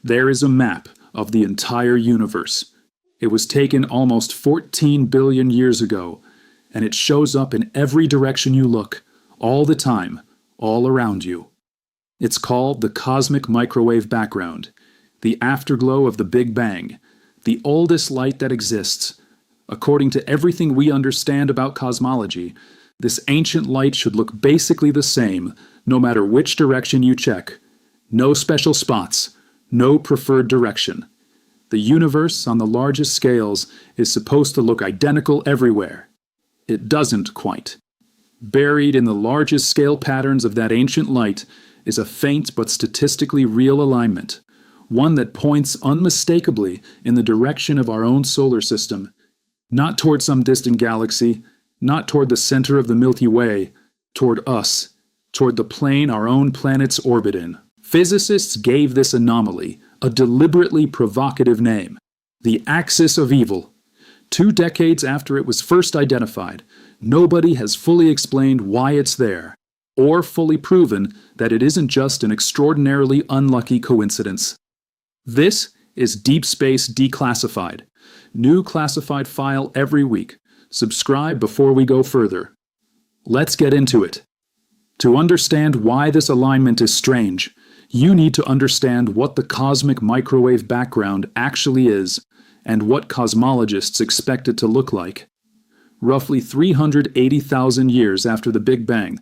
There is a map of the entire universe. It was taken almost 14 billion years ago, and it shows up in every direction you look, all the time, all around you. It's called the cosmic microwave background, the afterglow of the Big Bang, the oldest light that exists. According to everything we understand about cosmology, this ancient light should look basically the same, no matter which direction you check. No special spots, no preferred direction. The universe on the largest scales is supposed to look identical everywhere. It doesn't quite. Buried in the largest scale patterns of that ancient light is a faint but statistically real alignment, one that points unmistakably in the direction of our own solar system, not toward some distant galaxy, not toward the center of the Milky Way, toward us, toward the plane our own planets orbit in. Physicists gave this anomaly a deliberately provocative name, the axis of evil. 2 decades after it was first identified, nobody has fully explained why it's there, or fully proven that it isn't just an extraordinarily unlucky coincidence. This is Deep Space Declassified. New classified file every week. Subscribe before we go further. Let's get into it. To understand why this alignment is strange, you need to understand what the cosmic microwave background actually is and what cosmologists expect it to look like. Roughly 380,000 years after the Big Bang,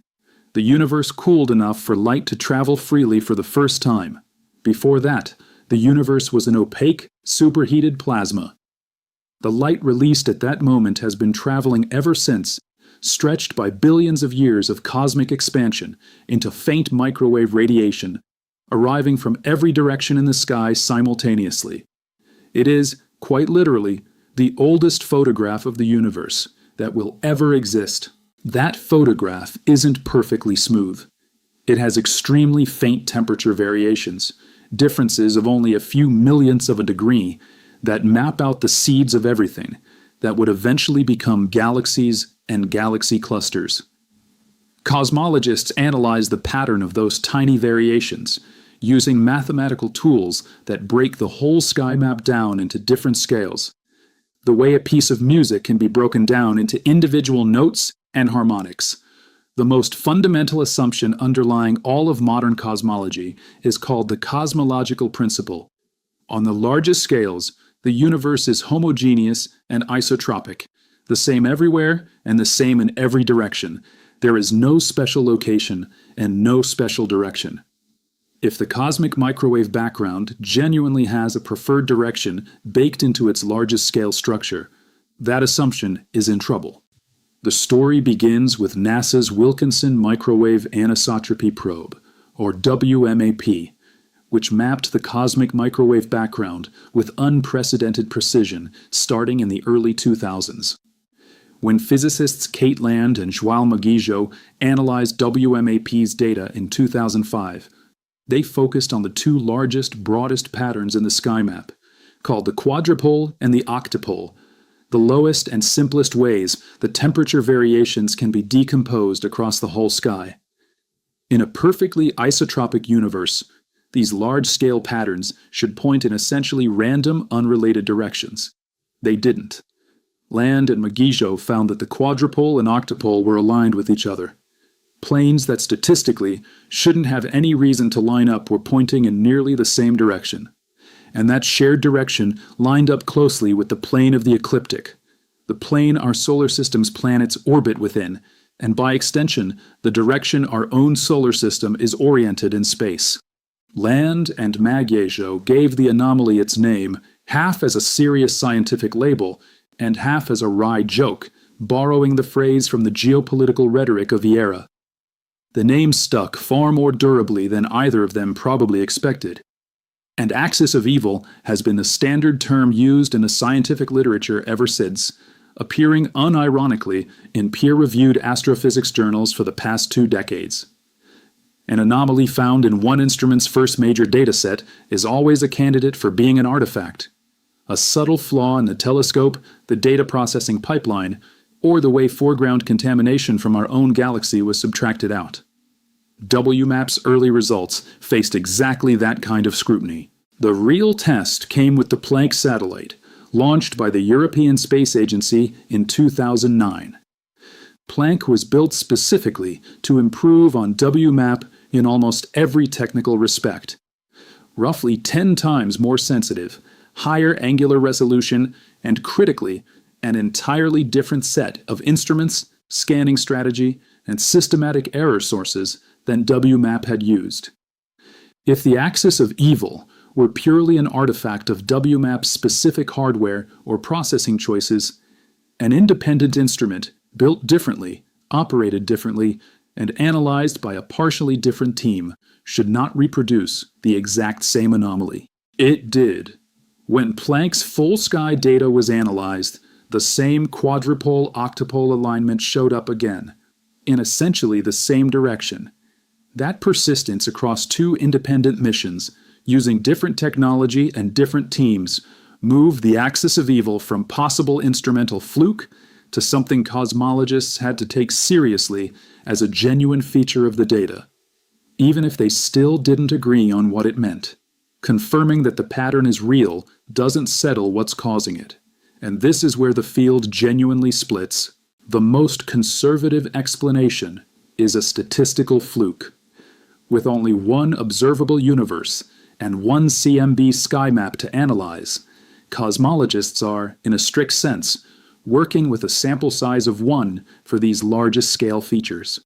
the universe cooled enough for light to travel freely for the first time. Before that, the universe was an opaque, superheated plasma. The light released at that moment has been traveling ever since, stretched by billions of years of cosmic expansion into faint microwave radiation, arriving from every direction in the sky simultaneously. It is, quite literally, the oldest photograph of the universe that will ever exist. That photograph isn't perfectly smooth. It has extremely faint temperature variations, differences of only a few millionths of a degree, that map out the seeds of everything that would eventually become galaxies and galaxy clusters. Cosmologists analyze the pattern of those tiny variations, using mathematical tools that break the whole sky map down into different scales, the way a piece of music can be broken down into individual notes and harmonics. The most fundamental assumption underlying all of modern cosmology is called the Cosmological Principle. On the largest scales, the universe is homogeneous and isotropic, the same everywhere and the same in every direction. There is no special location and no special direction. If the cosmic microwave background genuinely has a preferred direction baked into its largest scale structure, that assumption is in trouble. The story begins with NASA's Wilkinson Microwave Anisotropy Probe, or WMAP, which mapped the cosmic microwave background with unprecedented precision starting in the early 2000s. When physicists Kate Land and João Maguijo analyzed WMAP's data in 2005, they focused on the 2 largest, broadest patterns in the sky map, called the Quadrupole and the Octupole, the lowest and simplest ways the temperature variations can be decomposed across the whole sky. In a perfectly isotropic universe, these large-scale patterns should point in essentially random, unrelated directions. They didn't. Land and Maguijo found that the quadrupole and octupole were aligned with each other. Planes that statistically shouldn't have any reason to line up were pointing in nearly the same direction. And that shared direction lined up closely with the plane of the ecliptic, the plane our solar system's planets orbit within, and by extension, the direction our own solar system is oriented in space. Land and Maguijo gave the anomaly its name, half as a serious scientific label and half as a wry joke, borrowing the phrase from the geopolitical rhetoric of the era. The name stuck far more durably than either of them probably expected. And axis of evil has been the standard term used in the scientific literature ever since, appearing unironically in peer-reviewed astrophysics journals for the past 2 decades. An anomaly found in one instrument's first major dataset is always a candidate for being an artifact, a subtle flaw in the telescope, the data processing pipeline, or the way foreground contamination from our own galaxy was subtracted out. WMAP's early results faced exactly that kind of scrutiny. The real test came with the Planck satellite, launched by the European Space Agency in 2009. Planck was built specifically to improve on WMAP in almost every technical respect. Roughly 10 times more sensitive, higher angular resolution, and critically, an entirely different set of instruments, scanning strategy, and systematic error sources than WMAP had used. If the axis of evil were purely an artifact of WMAP's specific hardware or processing choices, an independent instrument built differently, operated differently, and analyzed by a partially different team should not reproduce the exact same anomaly. It did. When Planck's full sky data was analyzed, the same quadrupole-octupole alignment showed up again, in essentially the same direction. That persistence across two independent missions, using different technology and different teams, moved the axis of evil from possible instrumental fluke to something cosmologists had to take seriously as a genuine feature of the data, even if they still didn't agree on what it meant. Confirming that the pattern is real doesn't settle what's causing it, and this is where the field genuinely splits. The most conservative explanation is a statistical fluke. With only one observable universe and one CMB sky map to analyze, cosmologists are, in a strict sense, working with a sample size of 1 for these largest scale features.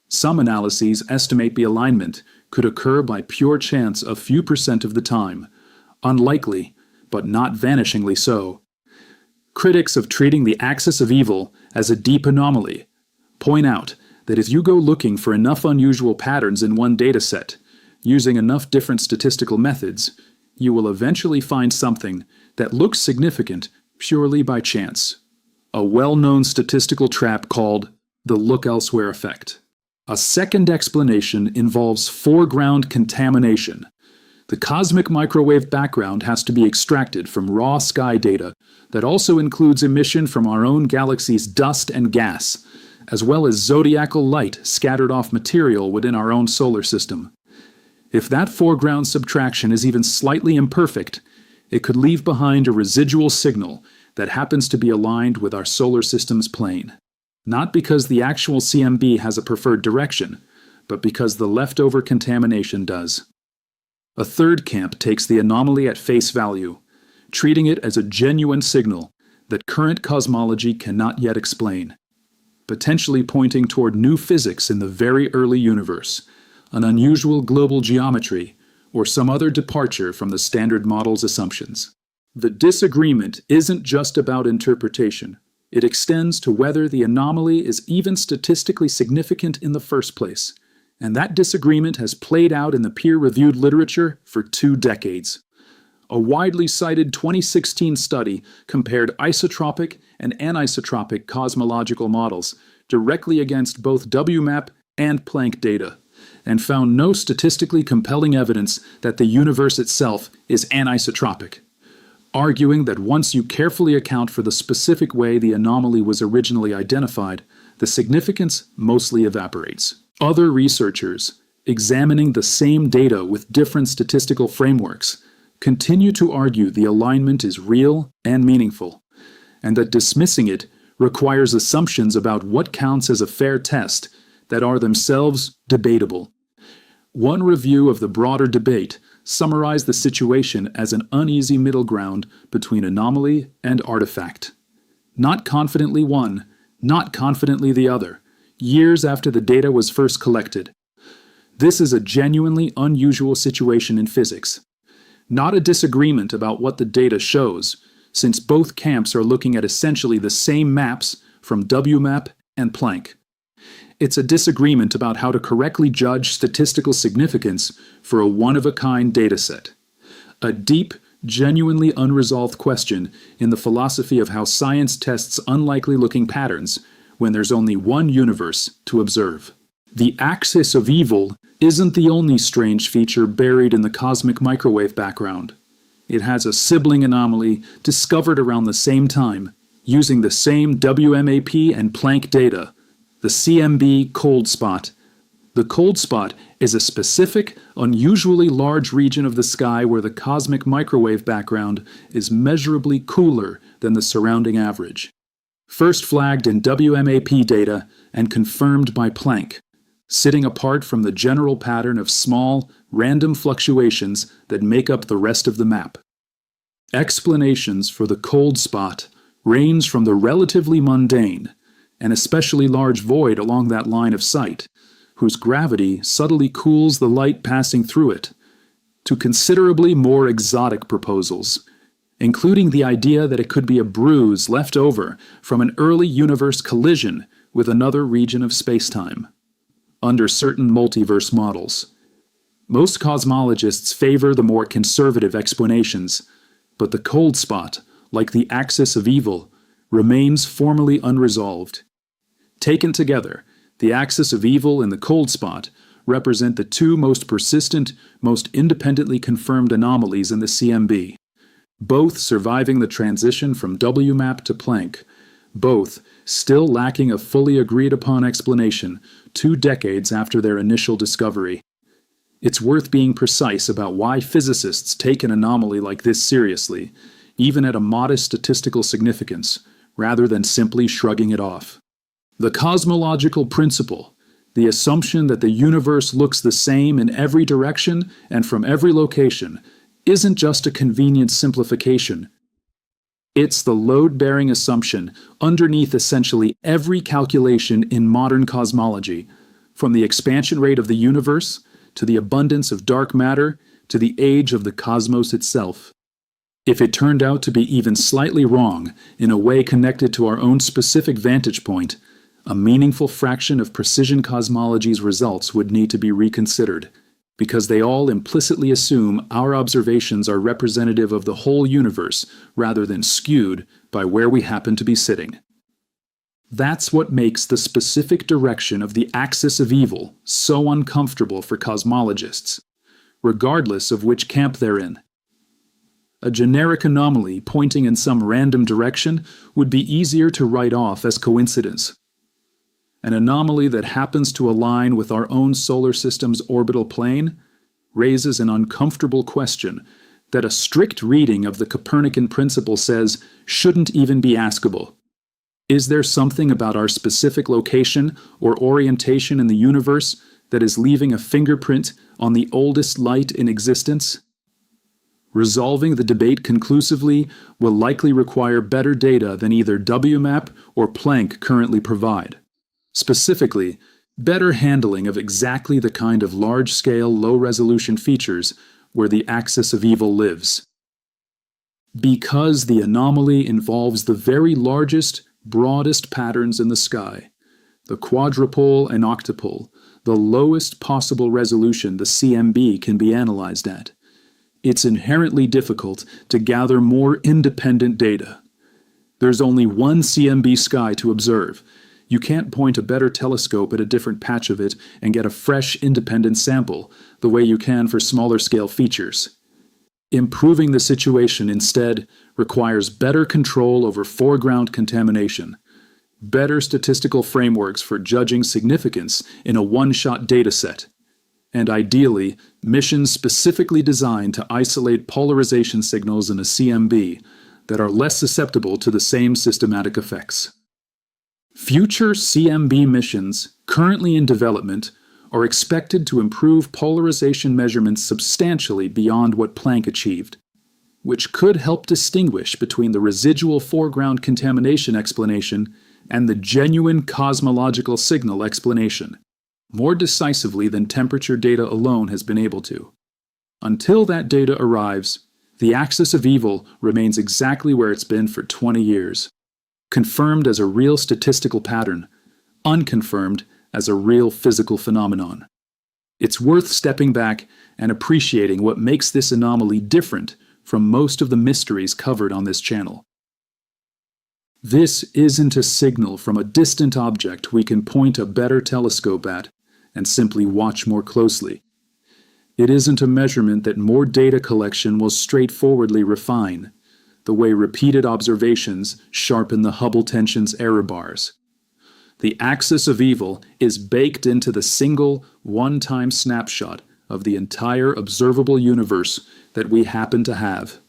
Some analyses estimate the alignment could occur by pure chance a few % of the time, unlikely, but not vanishingly so. Critics of treating the axis of evil as a deep anomaly point out that if you go looking for enough unusual patterns in one dataset, using enough different statistical methods, you will eventually find something that looks significant purely by chance. A well-known statistical trap called the look elsewhere effect. A second explanation involves foreground contamination. The cosmic microwave background has to be extracted from raw sky data that also includes emission from our own galaxy's dust and gas, as well as zodiacal light scattered off material within our own solar system. If that foreground subtraction is even slightly imperfect, it could leave behind a residual signal that happens to be aligned with our solar system's plane. Not because the actual CMB has a preferred direction, but because the leftover contamination does. A third camp takes the anomaly at face value, treating it as a genuine signal that current cosmology cannot yet explain, potentially pointing toward new physics in the very early universe, an unusual global geometry, or some other departure from the standard model's assumptions. The disagreement isn't just about interpretation. It extends to whether the anomaly is even statistically significant in the first place, and that disagreement has played out in the peer-reviewed literature for 2 decades. A widely cited 2016 study compared isotropic and anisotropic cosmological models directly against both WMAP and Planck data, and found no statistically compelling evidence that the universe itself is anisotropic, arguing that once you carefully account for the specific way the anomaly was originally identified, the significance mostly evaporates. Other researchers, examining the same data with different statistical frameworks, continue to argue the alignment is real and meaningful, and that dismissing it requires assumptions about what counts as a fair test that are themselves debatable. One review of the broader debate summarized the situation as an uneasy middle ground between anomaly and artifact. Not confidently one, not confidently the other, years after the data was first collected. This is a genuinely unusual situation in physics. Not a disagreement about what the data shows, since both camps are looking at essentially the same maps from WMAP and Planck. It's a disagreement about how to correctly judge statistical significance for a one-of-a-kind dataset. A deep, genuinely unresolved question in the philosophy of how science tests unlikely-looking patterns when there's only one universe to observe. The axis of evil isn't the only strange feature buried in the cosmic microwave background. It has a sibling anomaly discovered around the same time, using the same WMAP and Planck data, the CMB Cold Spot. The cold spot is a specific, unusually large region of the sky where the cosmic microwave background is measurably cooler than the surrounding average. First flagged in WMAP data and confirmed by Planck, sitting apart from the general pattern of small, random fluctuations that make up the rest of the map. Explanations for the cold spot range from the relatively mundane, an especially large void along that line of sight, whose gravity subtly cools the light passing through it, to considerably more exotic proposals, including the idea that it could be a bruise left over from an early universe collision with another region of spacetime, under certain multiverse models. Most cosmologists favor the more conservative explanations, but the cold spot, like the axis of evil, remains formally unresolved. Taken together, the axis of evil and the cold spot represent the two most persistent, most independently confirmed anomalies in the CMB, both surviving the transition from WMAP to Planck, both still lacking a fully agreed-upon explanation 2 decades after their initial discovery. It's worth being precise about why physicists take an anomaly like this seriously, even at a modest statistical significance, rather than simply shrugging it off. The cosmological principle, the assumption that the universe looks the same in every direction and from every location, isn't just a convenient simplification. It's the load-bearing assumption underneath essentially every calculation in modern cosmology, from the expansion rate of the universe, to the abundance of dark matter, to the age of the cosmos itself. If it turned out to be even slightly wrong, in a way connected to our own specific vantage point, a meaningful fraction of precision cosmology's results would need to be reconsidered, because they all implicitly assume our observations are representative of the whole universe rather than skewed by where we happen to be sitting. That's what makes the specific direction of the axis of evil so uncomfortable for cosmologists, regardless of which camp they're in. A generic anomaly pointing in some random direction would be easier to write off as coincidence. An anomaly that happens to align with our own solar system's orbital plane raises an uncomfortable question that a strict reading of the Copernican principle says shouldn't even be askable. Is there something about our specific location or orientation in the universe that is leaving a fingerprint on the oldest light in existence? Resolving the debate conclusively will likely require better data than either WMAP or Planck currently provide. Specifically, better handling of exactly the kind of large-scale, low-resolution features where the axis of evil lives. Because the anomaly involves the very largest, broadest patterns in the sky, the quadrupole and octupole, the lowest possible resolution the CMB can be analyzed at, it's inherently difficult to gather more independent data. There's only one CMB sky to observe. You can't point a better telescope at a different patch of it and get a fresh, independent sample, the way you can for smaller-scale features. Improving the situation, instead, requires better control over foreground contamination, better statistical frameworks for judging significance in a one-shot dataset, and ideally, missions specifically designed to isolate polarization signals in a CMB that are less susceptible to the same systematic effects. Future CMB missions currently in development are expected to improve polarization measurements substantially beyond what Planck achieved, which could help distinguish between the residual foreground contamination explanation and the genuine cosmological signal explanation, more decisively than temperature data alone has been able to. Until that data arrives, the axis of evil remains exactly where it's been for 20 years. Confirmed as a real statistical pattern, unconfirmed as a real physical phenomenon. It's worth stepping back and appreciating what makes this anomaly different from most of the mysteries covered on this channel. This isn't a signal from a distant object we can point a better telescope at and simply watch more closely. It isn't a measurement that more data collection will straightforwardly refine, the way repeated observations sharpen the Hubble tension's error bars. The axis of evil is baked into the single, one-time snapshot of the entire observable universe that we happen to have.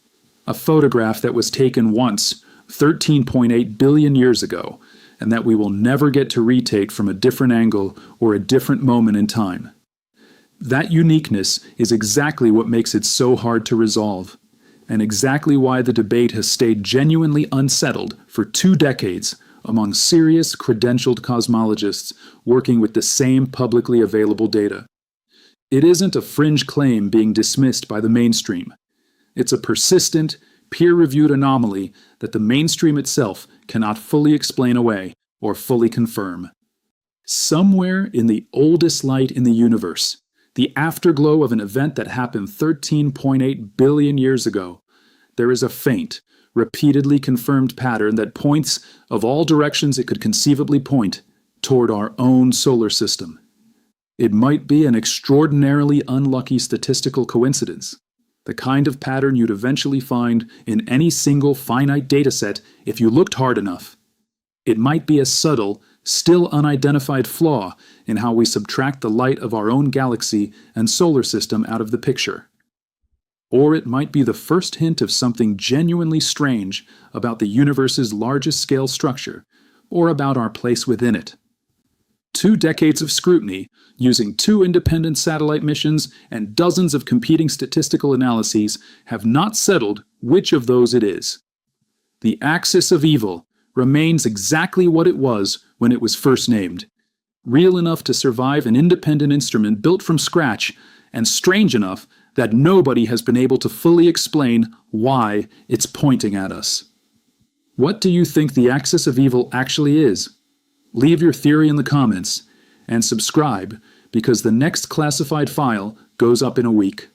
A photograph that was taken once, 13.8 billion years ago, and that we will never get to retake from a different angle or a different moment in time. That uniqueness is exactly what makes it so hard to resolve, and exactly why the debate has stayed genuinely unsettled for 2 decades among serious, credentialed cosmologists working with the same publicly available data. It isn't a fringe claim being dismissed by the mainstream. It's a persistent, peer-reviewed anomaly that the mainstream itself cannot fully explain away or fully confirm. Somewhere in the oldest light in the universe, the afterglow of an event that happened 13.8 billion years ago, there is a faint, repeatedly confirmed pattern that points, of all directions it could conceivably point, toward our own solar system. It might be an extraordinarily unlucky statistical coincidence, the kind of pattern you'd eventually find in any single finite dataset if you looked hard enough. It might be a subtle, still unidentified flaw in how we subtract the light of our own galaxy and solar system out of the picture. Or it might be the first hint of something genuinely strange about the universe's largest scale structure, or about our place within it. 2 decades of scrutiny, using 2 independent satellite missions and dozens of competing statistical analyses, have not settled which of those it is. The axis of evil remains exactly what it was when it was first named, real enough to survive an independent instrument built from scratch, and strange enough that nobody has been able to fully explain why it's pointing at us. What do you think the axis of evil actually is? Leave your theory in the comments, and subscribe, because the next classified file goes up in a week.